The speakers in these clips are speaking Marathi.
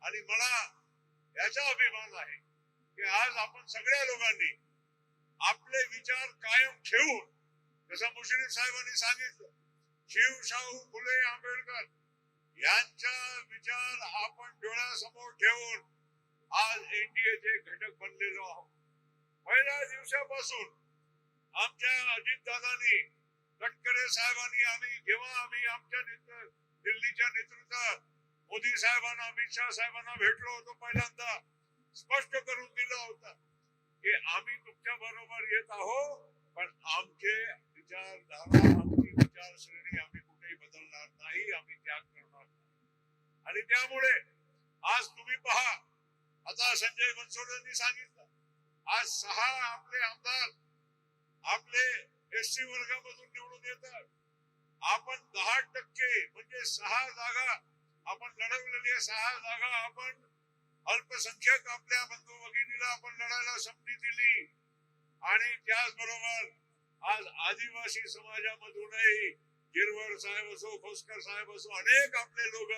आणि मला याचा अभिमान आहे की आज आपण सगळ्या लोकांनी आपले विचार कायम ठेवून, जसं मुश्रीफ साहेबांनी सांगितलं, शिवशाहू फुले आंबेडकर यांचा विचार आपण डोळ्यासमोर ठेवून आज एनडीएचे घटक बनलेलो आहोत. पहिल्या दिवसापासून आमच्या अजितदादांनी, तटकरे साहेबांनी जेव्हा आम्ही आमच्या दिल्लीच्या नेतृत्वात मोदी साहेबांना, अमित शाह साहेबांना भेटलो होतो, पहिल्यांदा स्पष्ट करून दिलं होतं की आम्ही तुमच्या बरोबर येत आहोत, पण आमचे विचारधारा, आमची विचारश्रेणी आम्ही कुठेही बदलणार नाही, आम्ही त्याग करणार नाही. आणि त्यामुळे आज तुम्ही पहा, आता संजय बनसोडेंनी सांगितलं, आज 6 आपले आमदार आपले एसटी वर्गामधून निवडून येतात. आपण 10% म्हणजे 6 जागा आपण लढवलेली आहे. 6 जागा आपण अल्पसंख्याक आपल्या बंधू भगिनीला आपण लढायला संधी दिली. आणि त्याचबरोबर आज आदिवासी समाजामधूनही गिरवर साहेब असो, खोसकर साहेब असो, अनेक आपले लोक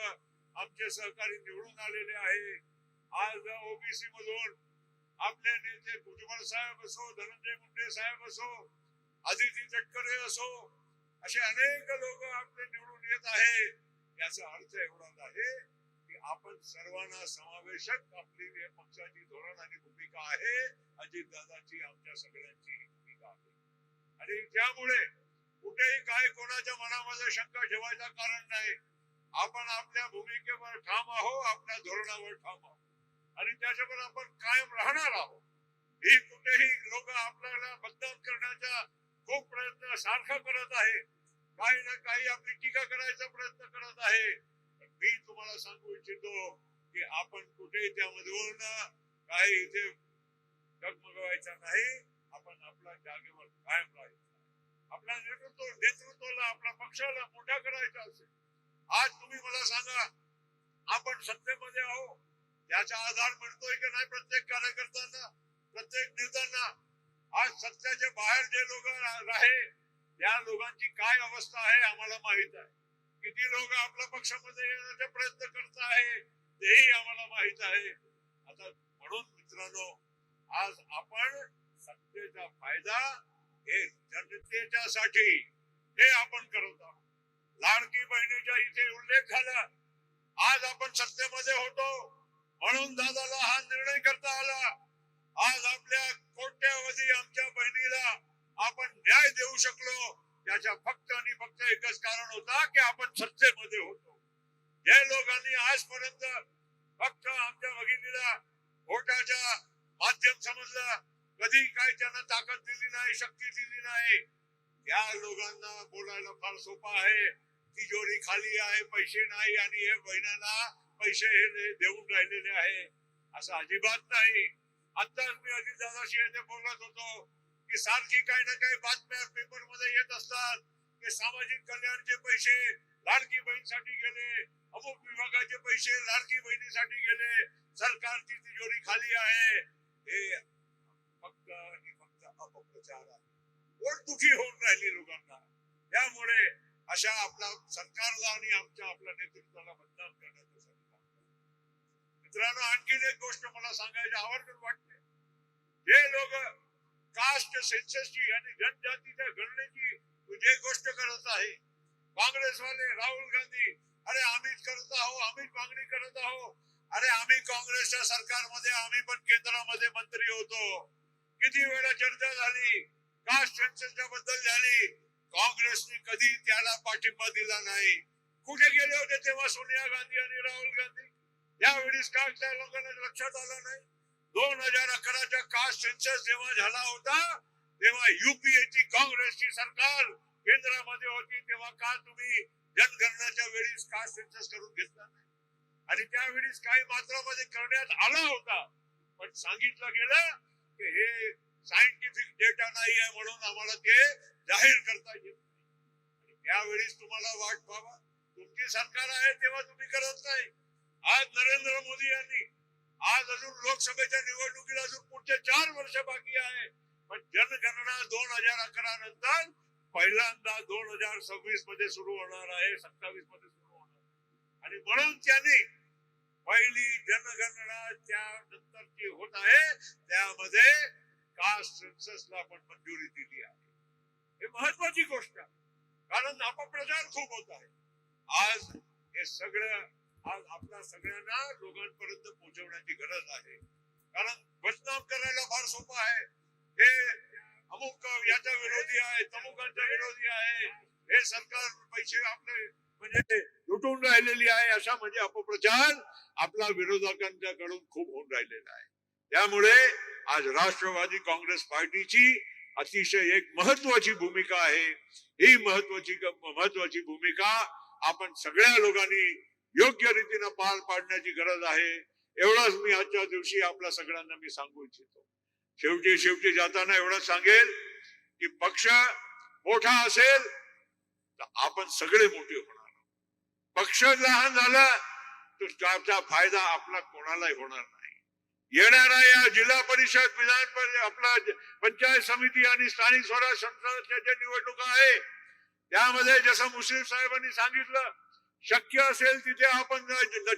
आमचे सहकारी निवडून आलेले आहे. आज ओबीसी मधून आपले नेते भुजबळ साहेब असो, धनंजय मुंडे साहेब असो, आदिती तटकरे असो, असे अनेक लोक आपले निवडून येत आहे. याचा अर्थ एवढाच आहे की आपण सर्वांना समावेशक आपली पक्षाची धोरण आणि भूमिका आहे. अजितदादाची, आमच्या सगळ्यांची भूमिका आहे. आणि त्यामुळे कुठेही काय कोणाच्या मनामध्ये शंका ठेवायचं कारण नाही. आपण आपल्या भूमिकेवर ठाम आहोत, आपल्या धोरणावर ठाम आहोत आणि त्याच्यावर आपण कायम राहणार आहोत. ही कुठेही लोक आपल्याला बदनाम करण्याचा खूप प्रयत्न सारखा करत आहे, काही ना काही आपली टीका करायचा प्रयत्न करत आहे. मी तुम्हाला सांगू इच्छितो की आपण कुठेही त्यामधून काही इथे डगमगवायचा नाही. आपण आपल्या जागेवर कायम राहायचं. आपल्या नेतृत्वाला, आपल्या पक्षाला मोठा करायचा असेल, आज तुम्ही मला सांगा, आपण सत्तेमध्ये आहोत, त्याचा आधार मिळतोय की नाही प्रत्येक कार्यकर्त्यांना, प्रत्येक नेत्यांना? आज सत्तेच्या बाहेर जे लोक आहे त्या लोकांची काय अवस्था आहे आम्हाला माहित आहे. किती लोक आपल्या पक्षामध्ये येण्याचा प्रयत्न करत आहे तेही आम्हाला माहित आहे. आता म्हणून मित्रांनो, आज आपण सत्तेचा फायदा हे जनतेच्यासाठी हे आपण करत आहोत. लाडकी बहिणीचा इथे उल्लेख झाला. आज आपण सत्तेमध्ये होतो म्हणून दादाला हा निर्णय करता आला. आज आपल्या कोट्यावधी आमच्या बहिणीला आपण न्याय देऊ शकलो. त्याच्या फक्त आणि फक्त एकच कारण होता की आपण सत्तेमध्ये होतो. जे लोकांनी आजपर्यंत फक्त आमच्या भगिनीला वोटाच्या माध्यम समजलं, कधी काही त्यांना ताकद दिली नाही, शक्ती दिली नाही, त्या लोकांना बोलायला फार सोपं आहे. तिजोरी खाली आहे, पैसे नाही आणि हे बहिणांना पैसे हे देऊन राहिलेले आहे. असं अजिबात नाही. आताच मी अजितदादाशी येथे बोलत होतो की सारखी काही ना काही बातम्या पेपर मध्ये येत असतात की सामाजिक कल्याणचे पैसे लाडकी बहिणीसाठी गेले, अमुक विभागाचे पैसे लाडकी बहिणीसाठी गेले, सरकारची तिजोरी खाली आहे. हे फक्त अपप्रचार आहे. पोटदुखी होऊन राहिली लोकांना. त्यामुळे अशा आपल्या सरकारला आणि आपल्या नेतृत्वाला बदनाम करण्यासाठी मित्रांनो, आणखीन एक गोष्ट मला सांगायची आवर्जून वाटते. जे लोक कास्ट सेन्ससची आणि जनजातीच्या गणनेची जे गोष्ट करत आहे, काँग्रेसवाले, राहुल गांधी, अरे आम्हीच करत आहोत, आम्हीच मागणी करत आहोत. अरे आम्ही काँग्रेसच्या सरकारमध्ये, आम्ही पण केंद्रामध्ये मंत्री होतो. किती वेळा चर्चा झाली, कास्ट सेन्ससच्या बद्दल झाली. काँग्रेसने कधी त्याला पाठिंबा दिला नाही. कुठे गेले होते तेव्हा सोनिया गांधी आणि राहुल गांधी? त्यावेळेस का त्या लोकांना लक्षात आलं नाही? 2011च्या कास्ट सेन्सस जेव्हा झाला होता तेव्हा युपीएची काँग्रेसची सरकार केंद्रामध्ये होती, तेव्हा का तुम्ही जनगणनाच्या वेळी कास्ट सेन्सस करून घेतला नाही? आणि त्यावेळेस काही मात्रामध्ये करण्यात आला होता, पण सांगितलं गेलं की हे सायंटिफिक डेटा नाही आहे म्हणून आम्हाला ते जाहीर करता येत नाही. आणि त्यावेळेस तुम्हाला वाट पाहावा, तुमची सरकार आहे तेव्हा तुम्ही करत नाही. आज नरेंद्र मोदी यांनी, आज अजून लोकसभेच्या निवडणुकीला अजून पुढचे 4 वर्ष बाकी आहे, पण जनगणना 2011 नंतर पहिल्यांदा 2026 मध्ये सुरू होणार आहे, 27 मध्ये सुरू होणार. आणि म्हणून त्यांनी पहिली जनगणना त्यानंतरची होत आहे त्यामध्ये कास्ट सेन्ससला पण मंजुरी दिली आहे. हे महत्वाची गोष्ट आहे कारण अपप्रचार खूप होत आहे. आज हे सगळं आज आपल्या सगळ्यांना लोकांपर्यंत पोहोचवण्याची गरज आहे कारण बदनाम करायला फार सोपं आहे. हे अमुक याच्या विरोधी आहे तमुकांच्या विरोधी आहे हे सरकार पैसे आपले म्हणजे लुटून राहिलेली आहे अशा म्हणजे अपप्रचार आपला विरोधकांच्या कडून खूप होऊन राहिलेला आहे. त्यामुळे आज राष्ट्रवादी काँग्रेस पार्टीची अतिशय एक महत्वाची भूमिका आहे. ही महत्वाची भूमिका आपण सगळ्या लोकांनी योग्य रीतीने पार पाडण्याची गरज आहे. एवढंच मी आजच्या दिवशी आपल्या सगळ्यांना मी सांगू इच्छितो. शेवटी जाताना एवढंच सांगेल की पक्ष मोठा असेल तर आपण सगळे मोठे होणार. पक्ष लहान झाला तर त्याचा फायदा आपला कोणालाही होणार नाही. येणाऱ्या या जिल्हा परिषद विधान परिषद आपला पंचायत समिती आणि स्थानिक स्वराज्य संस्थांच्या ज्या निवडणुका आहे त्यामध्ये जसं मुश्रीफ साहेबांनी सांगितलं शक्य असेल तिथे आपण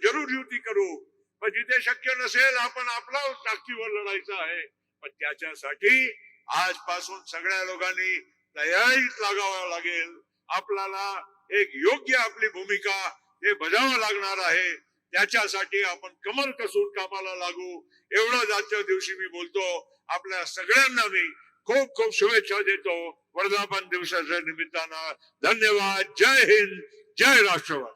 जरूर युती करू पण जिथे शक्य नसेल आपण आपला ताकदीवर लढायचं आहे. पण त्याच्यासाठी आजपासून सगळ्या लोकांनी तयारीत लागावं लागेल. आपल्याला एक योग्य आपली भूमिका हे बजावावं लागणार आहे. त्याच्यासाठी आपण कमर कसून कामाला लागू एवढंच आजच्या दिवशी मी बोलतो. आपल्या सगळ्यांना मी खूप खूप शुभेच्छा देतो वर्धापन दिवसाच्या निमित्तानं. धन्यवाद. जय हिंद. जय राष्ट्रवादी.